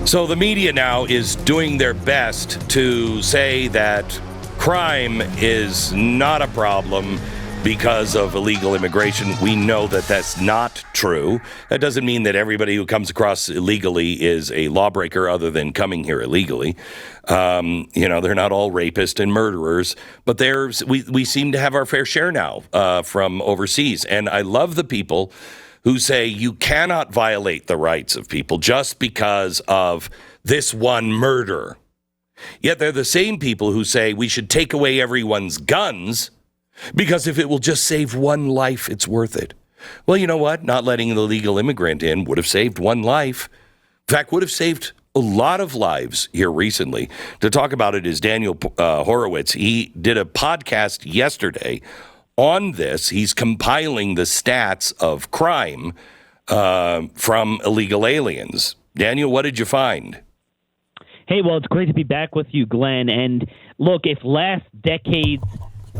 So the media now is doing their best to say that crime is not a problem because of illegal immigration. We know that that's not true. That doesn't mean that everybody who comes across illegally is a lawbreaker other than coming here illegally. They're not all rapists and murderers, but we seem to have our fair share now from overseas. And I love the people who say you cannot violate the rights of people just because of this one murder. Yet they're the same people who say we should take away everyone's guns because if it will just save one life, it's worth it. Well, you know what? Not letting the illegal immigrant in would have saved one life. In fact, would have saved a lot of lives here recently. To talk about it is Daniel Horowitz. He did a podcast yesterday on this. He's compiling the stats of crime from illegal aliens. Daniel, what did you find? Hey, well, it's great to be back with you, Glenn. And look, if last decade's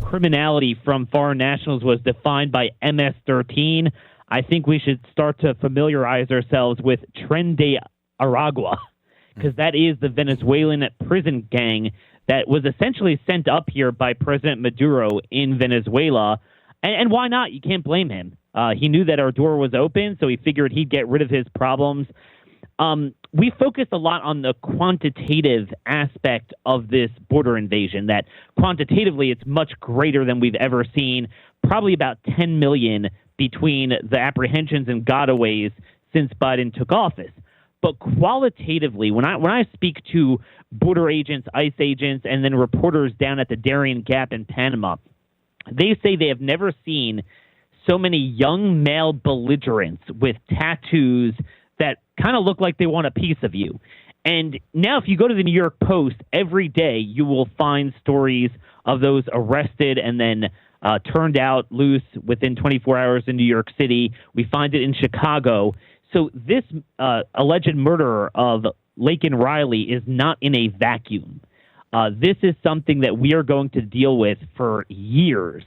criminality from foreign nationals was defined by MS-13, I think we should start to familiarize ourselves with Tren de Aragua, because that is the Venezuelan prison gang that was essentially sent up here by President Maduro in Venezuela. And why not? You can't blame him. He knew that our door was open, so he figured he'd get rid of his problems. We focus a lot on the quantitative aspect of this border invasion, that quantitatively it's much greater than we've ever seen, probably about 10 million between the apprehensions and gotaways since Biden took office. But qualitatively, when I speak to border agents, ICE agents, and then reporters down at the Darien Gap in Panama, they say they have never seen so many young male belligerents with tattoos that kind of look like they want a piece of you. And now if you go to the New York Post, every day you will find stories of those arrested and then turned out loose within 24 hours in New York City. We find it in Chicago. So this alleged murderer of Laken Riley is not in a vacuum. This is something that we are going to deal with for years,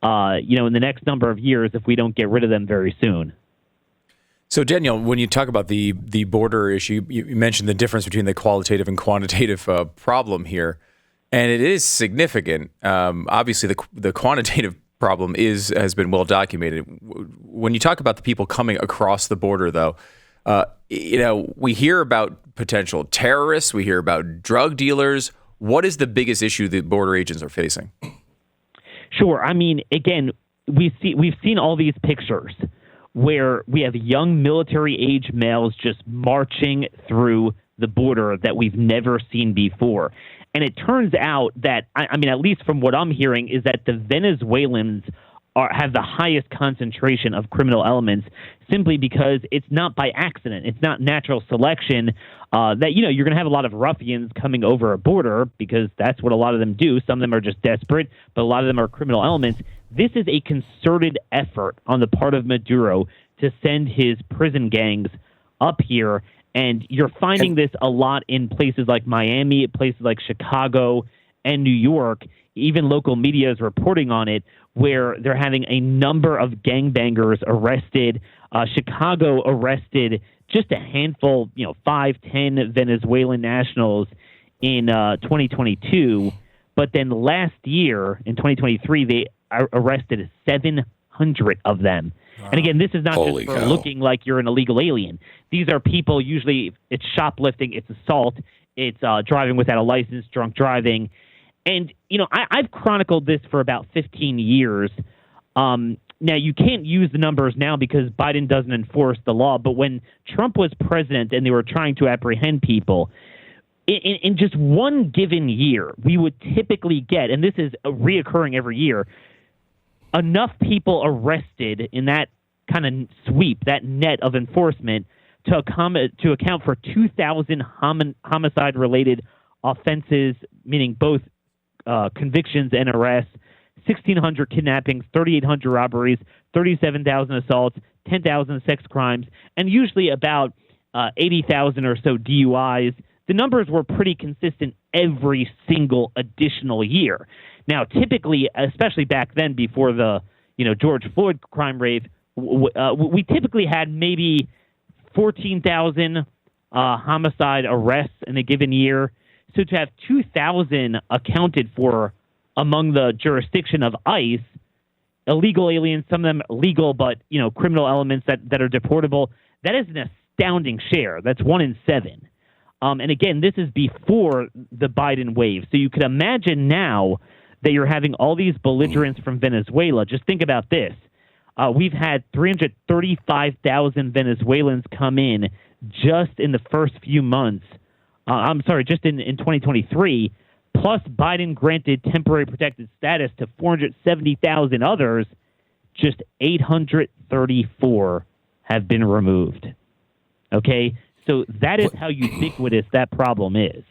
in the next number of years if we don't get rid of them very soon. So, Daniel, when you talk about the border issue, you mentioned the difference between the qualitative and quantitative problem here, and it is significant. Obviously, the quantitative problem has been well documented. When you talk about the people coming across the border, though, we hear about potential terrorists, we hear about drug dealers. What is the biggest issue that border agents are facing? Sure. I mean, again, we've seen all these pictures where we have young military-age males just marching through the border that we've never seen before. And it turns out that, I mean, at least from what I'm hearing, is that the Venezuelans have the highest concentration of criminal elements simply because it's not by accident. It's not natural selection that, you're going to have a lot of ruffians coming over a border because that's what a lot of them do. Some of them are just desperate, but a lot of them are criminal elements. This is a concerted effort on the part of Maduro to send his prison gangs up here. And you're finding this a lot in places like Miami, places like Chicago and New York. Even local media is reporting on it, where they're having a number of gangbangers arrested. Chicago arrested just a handful, 5, 10 Venezuelan nationals in 2022. But then last year, in 2023, they arrested 700 of them. Wow. And again, this is not just for looking like you're an illegal alien. These are people, usually it's shoplifting, it's assault, it's driving without a license, drunk driving. And, I've chronicled this for about 15 years. Now, you can't use the numbers now because Biden doesn't enforce the law. But when Trump was president and they were trying to apprehend people, in just one given year, we would typically get, and this is reoccurring every year, enough people arrested in that kind of sweep, that net of enforcement, to account for 2,000 homicide-related offenses, meaning both convictions and arrests, 1,600 kidnappings, 3,800 robberies, 37,000 assaults, 10,000 sex crimes, and usually about 80,000 or so DUIs. The numbers were pretty consistent every single additional year. Now, typically, especially back then before the George Floyd crime wave, we typically had maybe 14,000 homicide arrests in a given year. So to have 2,000 accounted for among the jurisdiction of ICE, illegal aliens, some of them legal, but criminal elements that are deportable, that is an astounding share. That's 1 in 7. And again, this is before the Biden wave. So you could imagine now that you're having all these belligerents from Venezuela. Just think about this. We've had 335,000 Venezuelans come in just in the first few months. Just in 2023. Plus, Biden granted temporary protected status to 470,000 others. Just 834 have been removed. Okay? So that is how ubiquitous that problem is.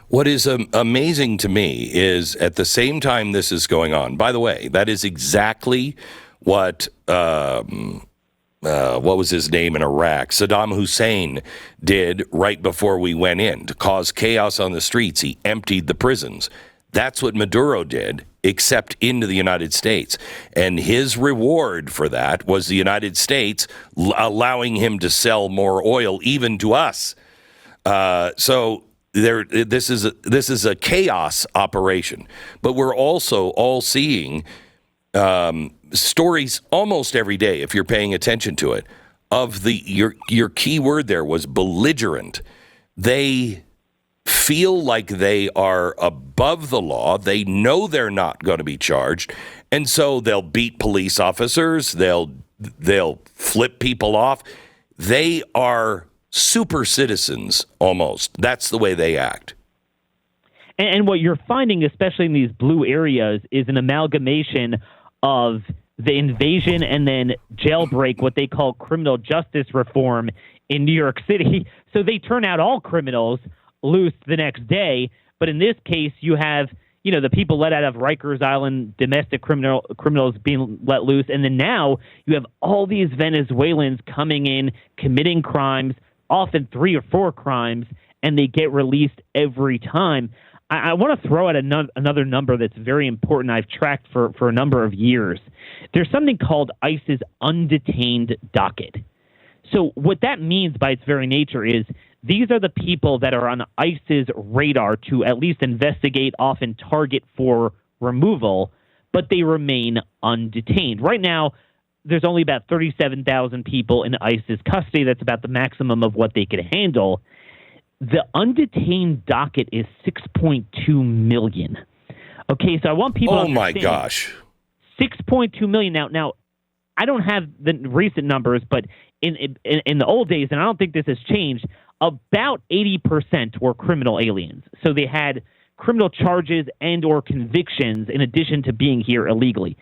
What is amazing to me is at the same time this is going on, by the way, that is exactly what was his name in Iraq? Saddam Hussein did right before we went in to cause chaos on the streets. He emptied the prisons. That's what Maduro did, except into the United States. And his reward for that was the United States allowing him to sell more oil, even to us. So this is a chaos operation. But we're also all seeing stories almost every day, if you're paying attention to it, of your key word there was belligerent. They feel like they are above the law. They know they're not going to be charged, and so they'll beat police officers. They'll flip people off. They are super citizens almost. That's the way they act. And what you're finding, especially in these blue areas, is an amalgamation of the invasion and then jailbreak, what they call criminal justice reform in New York City. So they turn out all criminals loose the next day. But in this case, you have, the people let out of Rikers Island, domestic criminals being let loose. And then now you have all these Venezuelans coming in, committing crimes, often 3 or 4 crimes, and they get released every time. I want to throw out another number that's very important I've tracked for a number of years. There's something called ICE's undetained docket. So what that means by its very nature is these are the people that are on ICE's radar to at least investigate, often target for removal, but they remain undetained. Right now, there's only about 37,000 people in ICE's custody. That's about the maximum of what they could handle. The undetained docket is 6.2 million. Okay, so I want people to understand. Oh, my gosh. 6.2 million. Now, I don't have the recent numbers, but in the old days, and I don't think this has changed, about 80% were criminal aliens. So they had criminal charges and or convictions in addition to being here illegally.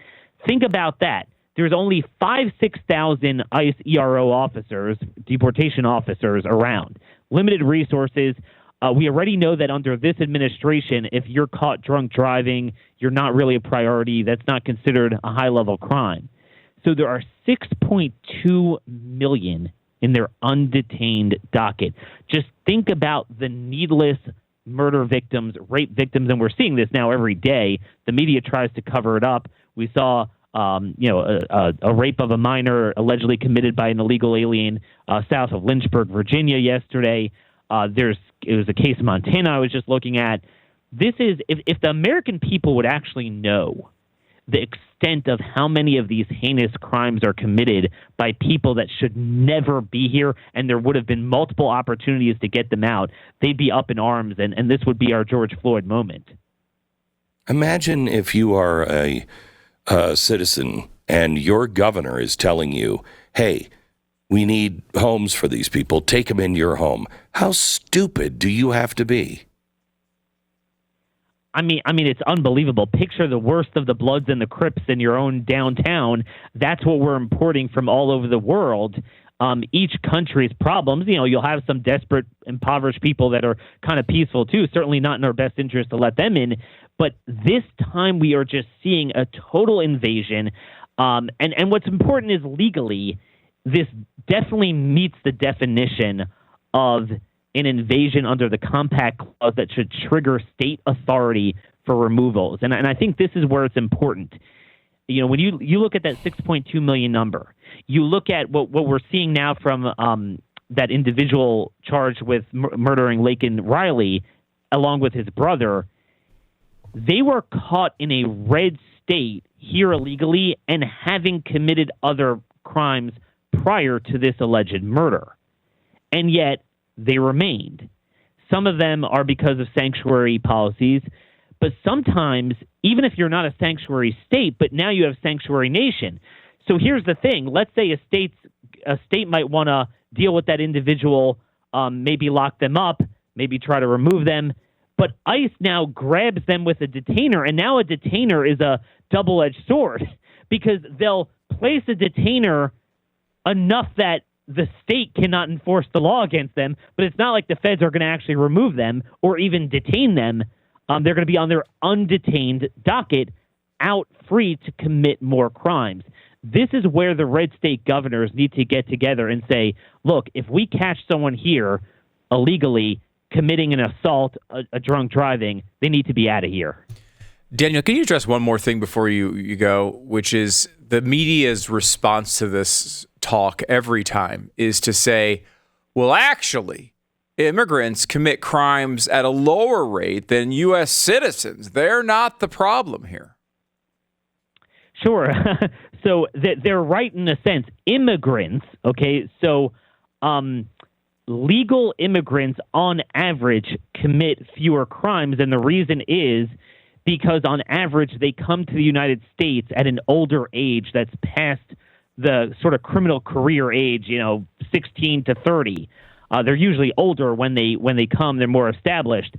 Think about that. There's only 6,000 ICE ERO officers, deportation officers around. Limited resources. We already know that under this administration, if you're caught drunk driving, you're not really a priority. That's not considered a high-level crime. So there are 6.2 million in their undetained docket. Just think about the needless murder victims, rape victims, and we're seeing this now every day. The media tries to cover it up. We saw a rape of a minor allegedly committed by an illegal alien south of Lynchburg, Virginia yesterday. It was a case in Montana I was just looking at. This is, if the American people would actually know the extent of how many of these heinous crimes are committed by people that should never be here, and there would have been multiple opportunities to get them out, they'd be up in arms, and this would be our George Floyd moment. Imagine if you are a citizen and your governor is telling you, hey, we need homes for these people. Take them in your home. How stupid do you have to be? I mean, it's unbelievable. Picture the worst of the Bloods and the Crips in your own downtown. That's what we're importing from all over the world. Each country's problems, you'll have some desperate, impoverished people that are kind of peaceful too. Certainly not in our best interest to let them in. But this time we are just seeing a total invasion. And what's important is legally, this definitely meets the definition of an invasion under the Compact Clause that should trigger state authority for removals. And I think this is where it's important. When you look at that 6.2 million number, you look at what we're seeing now from that individual charged with murdering Laken Riley, along with his brother, they were caught in a red state here illegally and having committed other crimes prior to this alleged murder. And yet they remained. Some of them are because of sanctuary policies, but sometimes, even if you're not a sanctuary state, but now you have sanctuary nation. So here's the thing. Let's say a state might want to deal with that individual, maybe lock them up, maybe try to remove them. But ICE now grabs them with a detainer, and now a detainer is a double-edged sword because they'll place a detainer enough that the state cannot enforce the law against them, but it's not like the feds are going to actually remove them or even detain them. They're going to be on their undetained docket, out free to commit more crimes. This is where the red state governors need to get together and say, look, if we catch someone here illegally committing an assault, a drunk driving, they need to be out of here. Daniel, can you address one more thing before you go, which is the media's response to this talk every time is to say, well, actually, immigrants commit crimes at a lower rate than U.S. citizens. They're not the problem here. Sure. So they're right in a sense. Immigrants, okay, so legal immigrants on average commit fewer crimes, and the reason is because on average they come to the United States at an older age that's past the sort of criminal career age, 16 to 30. They're usually older when they come. They're more established.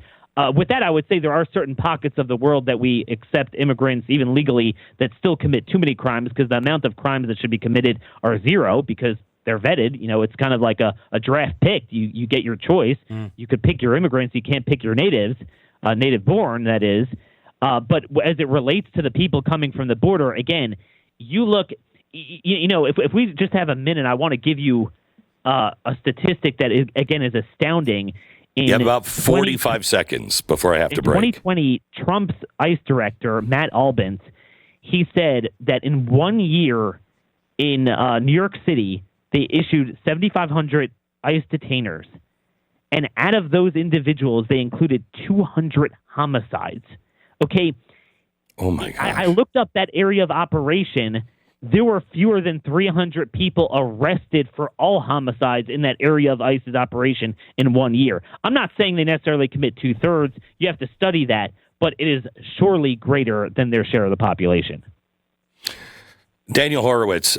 With that, I would say there are certain pockets of the world that we accept immigrants, even legally, that still commit too many crimes because the amount of crimes that should be committed are zero because they're vetted. It's kind of like a draft pick. You get your choice. You could pick your immigrants. You can't pick your natives, native-born, that is. But as it relates to the people coming from the border, again, you look, if we just have a minute, I want to give you a statistic that, again, is astounding. You have about 45 seconds before I have to break. In 2020, Trump's ICE director, Matt Albence, he said that in 1 year in New York City, they issued 7,500 ICE detainers. And out of those individuals, they included 200 homicides. Okay. Oh, my God. I looked up that area of operation. There were fewer than 300 people arrested for all homicides in that area of ICE's operation in 1 year. I'm not saying they necessarily commit 2/3. You have to study that, but it is surely greater than their share of the population. Daniel Horowitz,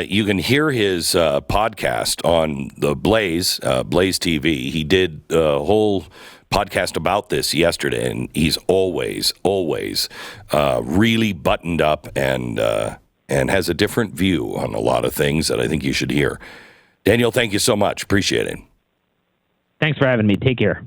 you can hear his podcast on the Blaze TV. He did a whole podcast about this yesterday, and he's always really buttoned up and has a different view on a lot of things that I think you should hear. Daniel, thank you so much. Appreciate it. Thanks for having me. Take care.